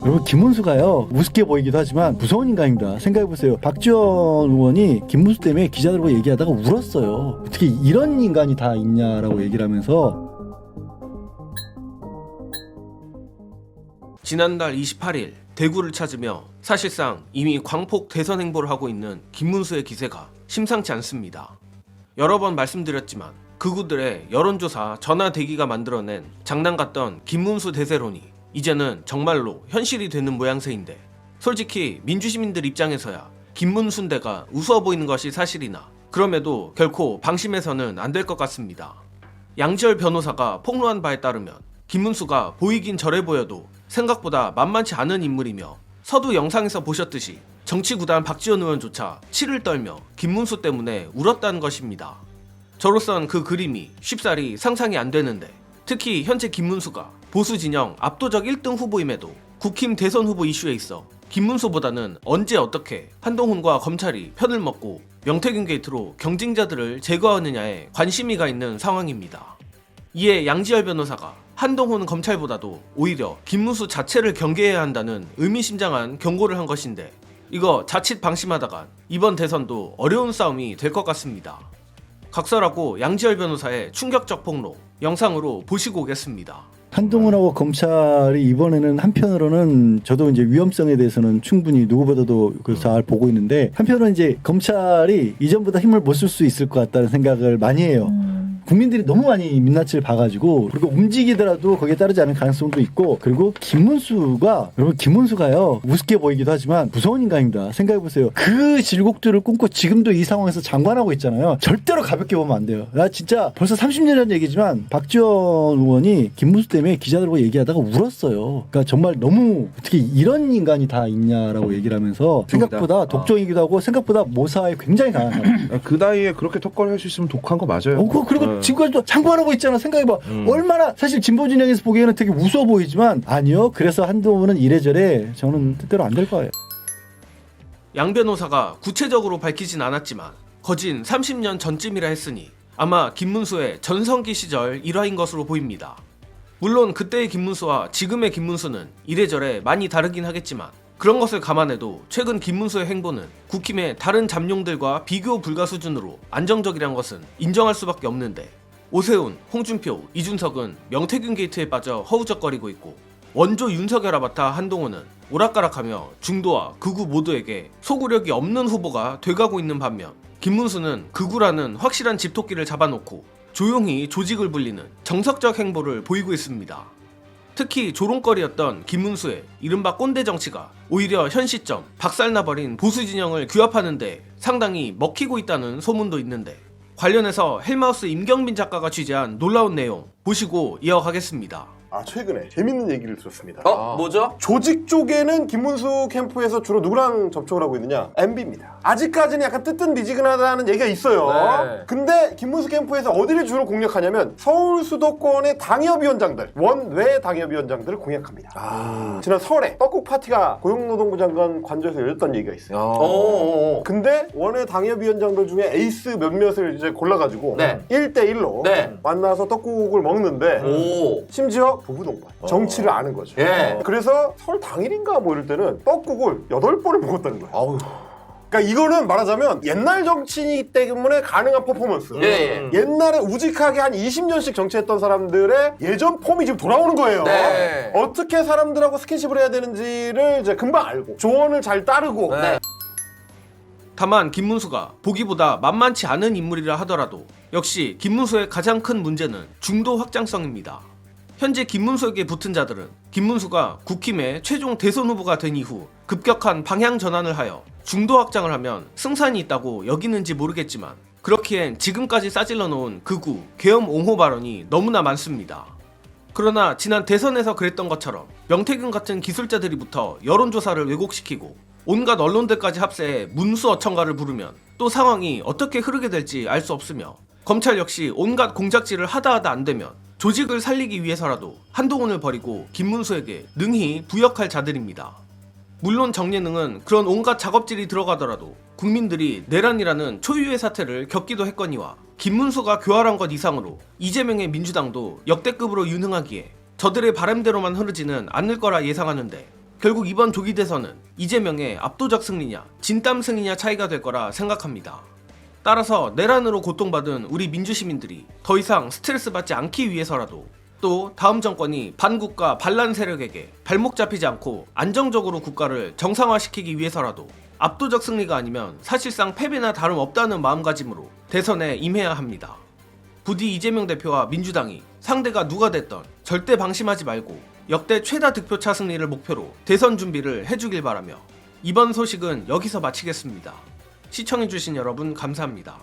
여러분 김문수가요 우습게 보이기도 하지만 무서운 인간입니다. 생각해보세요. 박지원 의원이 김문수 때문에 기자들과 얘기하다가 울었어요. 어떻게 이런 인간이 다 있냐라고 얘기를 하면서. 지난달 28일 대구를 찾으며 사실상 이미 광폭 대선 행보를 하고 있는 김문수의 기세가 심상치 않습니다. 여러 번 말씀드렸지만 극우들의 여론조사 전화대기가 만들어낸 장난 같던 김문수 대세론이 이제는 정말로 현실이 되는 모양새인데, 솔직히 민주시민들 입장에서야 김문수대가 우스워 보이는 것이 사실이나 그럼에도 결코 방심해서는 안 될 것 같습니다. 양지열 변호사가 폭로한 바에 따르면 김문수가 보이긴 저래 보여도 생각보다 만만치 않은 인물이며, 서두 영상에서 보셨듯이 정치구단 박지원 의원조차 치를 떨며 김문수 때문에 울었다는 것입니다. 저로선 그 그림이 쉽사리 상상이 안 되는데, 특히 현재 김문수가 보수 진영 압도적 1등 후보임에도 국힘 대선 후보 이슈에 있어 김문수보다는 언제 어떻게 한동훈과 검찰이 편을 먹고 명태균 게이트로 경쟁자들을 제거하느냐에 관심이 가 있는 상황입니다. 이에 양지열 변호사가 한동훈 검찰보다도 오히려 김문수 자체를 경계해야 한다는 의미심장한 경고를 한 것인데, 이거 자칫 방심하다간 이번 대선도 어려운 싸움이 될 것 같습니다. 각설하고 양지열 변호사의 충격적 폭로 영상으로 보시고 오겠습니다. 한동훈하고 검찰이 이번에는 한편으로는 저도 이제 위험성에 대해서는 충분히 누구보다도 잘 보고 있는데, 한편으로는 이제 검찰이 이전보다 힘을 못 쓸 수 있을 것 같다는 생각을 많이 해요. 국민들이 너무 많이 민낯을 봐가지고, 그리고 움직이더라도 거기에 따르지 않을 가능성도 있고, 그리고 여러분 김문수가요 우습게 보이기도 하지만 무서운 인간입니다. 생각해보세요. 그 질곡들을 꿈꿔 지금도 이 상황에서 장관하고 있잖아요. 절대로 가볍게 보면 안 돼요. 나 진짜 벌써 30년 전 얘기지만 박지원 의원이 김문수 때문에 기자들과 얘기하다가 울었어요. 그러니까 정말 너무 어떻게 이런 인간이 다 있냐라고 얘기를 하면서, 생각보다 독종이기도 하고 생각보다 모사에 굉장히 강한 사람. 그 나이에 그렇게 턱걸이 할 수 있으면 독한 거 맞아요. 그리고 지금까지도 장관하고 있잖아. 생각해봐. 얼마나 사실 진보 진영에서 보기에는 되게 무서워 보이지만 아니요. 그래서 한동훈은 이래저래 저는 뜻대로 안 될 거예요. 양 변호사가 구체적으로 밝히진 않았지만 거진 30년 전쯤이라 했으니 아마 김문수의 전성기 시절 일화인 것으로 보입니다. 물론 그때의 김문수와 지금의 김문수는 이래저래 많이 다르긴 하겠지만, 그런 것을 감안해도 최근 김문수의 행보는 국힘의 다른 잠룡들과 비교 불가 수준으로 안정적이란 것은 인정할 수밖에 없는데, 오세훈, 홍준표, 이준석은 명태균 게이트에 빠져 허우적거리고 있고, 원조 윤석열 아바타 한동훈은 오락가락하며 중도와 극우 모두에게 소구력이 없는 후보가 돼가고 있는 반면, 김문수는 극우라는 확실한 집토끼를 잡아놓고 조용히 조직을 불리는 정석적 행보를 보이고 있습니다. 특히 조롱거리였던 김문수의 이른바 꼰대 정치가 오히려 현 시점 박살나버린 보수 진영을 규합하는데 상당히 먹히고 있다는 소문도 있는데, 관련해서 헬마우스 임경빈 작가가 취재한 놀라운 내용 보시고 이어가겠습니다. 최근에 재밌는 얘기를 들었습니다. 뭐죠? 조직 쪽에는 김문수 캠프에서 주로 누구랑 접촉을 하고 있느냐? MB입니다. 아직까지는 약간 뜨뜻미지근하다는 얘기가 있어요. 네. 근데 김문수 캠프에서 어디를 주로 공략하냐면 서울 수도권의 당협위원장들, 원외 당협위원장들을 공략합니다. 지난 설에 떡국 파티가 고용노동부 장관 관저에서 열렸다는 얘기가 있어요. 근데 원외 당협위원장들 중에 에이스 몇몇을 이제 골라가지고 1대1로 만나서 떡국을 먹는데, 심지어 부부 동반, 정치를 아는 거죠. 그래서 설 당일인가 뭐 이럴 때는 떡국을 8번을 먹었다는 거예요. 그러니까 이거는 말하자면 옛날 정치이기 때문에 가능한 퍼포먼스. 옛날에 우직하게 한 20년씩 정치했던 사람들의 예전 폼이 지금 돌아오는 거예요. 어떻게 사람들하고 스킨십을 해야 되는지를 이제 금방 알고 조언을 잘 따르고. 다만 김문수가 보기보다 만만치 않은 인물이라 하더라도 역시 김문수의 가장 큰 문제는 중도 확장성입니다. 현재 김문수에게 붙은 자들은 김문수가 국힘의 최종 대선 후보가 된 이후 급격한 방향 전환을 하여 중도 확장을 하면 승산이 있다고 여기는지 모르겠지만, 그렇기엔 지금까지 싸질러 놓은 극우, 계엄 옹호 발언이 너무나 많습니다. 그러나 지난 대선에서 그랬던 것처럼 명태균 같은 기술자들이부터 여론조사를 왜곡시키고 온갖 언론들까지 합세해 문수어천가를 부르면 또 상황이 어떻게 흐르게 될지 알 수 없으며, 검찰 역시 온갖 공작질을 하다 안 되면 조직을 살리기 위해서라도 한동훈을 버리고 김문수에게 능히 부역할 자들입니다. 물론 정예능은 그런 온갖 작업질이 들어가더라도 국민들이 내란이라는 초유의 사태를 겪기도 했거니와, 김문수가 교활한 것 이상으로 이재명의 민주당도 역대급으로 유능하기에 저들의 바람대로만 흐르지는 않을 거라 예상하는데, 결국 이번 조기 대선은 이재명의 압도적 승리냐 진땀 승리냐 차이가 될 거라 생각합니다. 따라서 내란으로 고통받은 우리 민주시민들이 더 이상 스트레스 받지 않기 위해서라도, 또 다음 정권이 반국가 반란 세력에게 발목 잡히지 않고 안정적으로 국가를 정상화시키기 위해서라도 압도적 승리가 아니면 사실상 패배나 다름없다는 마음가짐으로 대선에 임해야 합니다. 부디 이재명 대표와 민주당이 상대가 누가 됐던 절대 방심하지 말고 역대 최다 득표차 승리를 목표로 대선 준비를 해주길 바라며 이번 소식은 여기서 마치겠습니다. 시청해주신 여러분 감사합니다.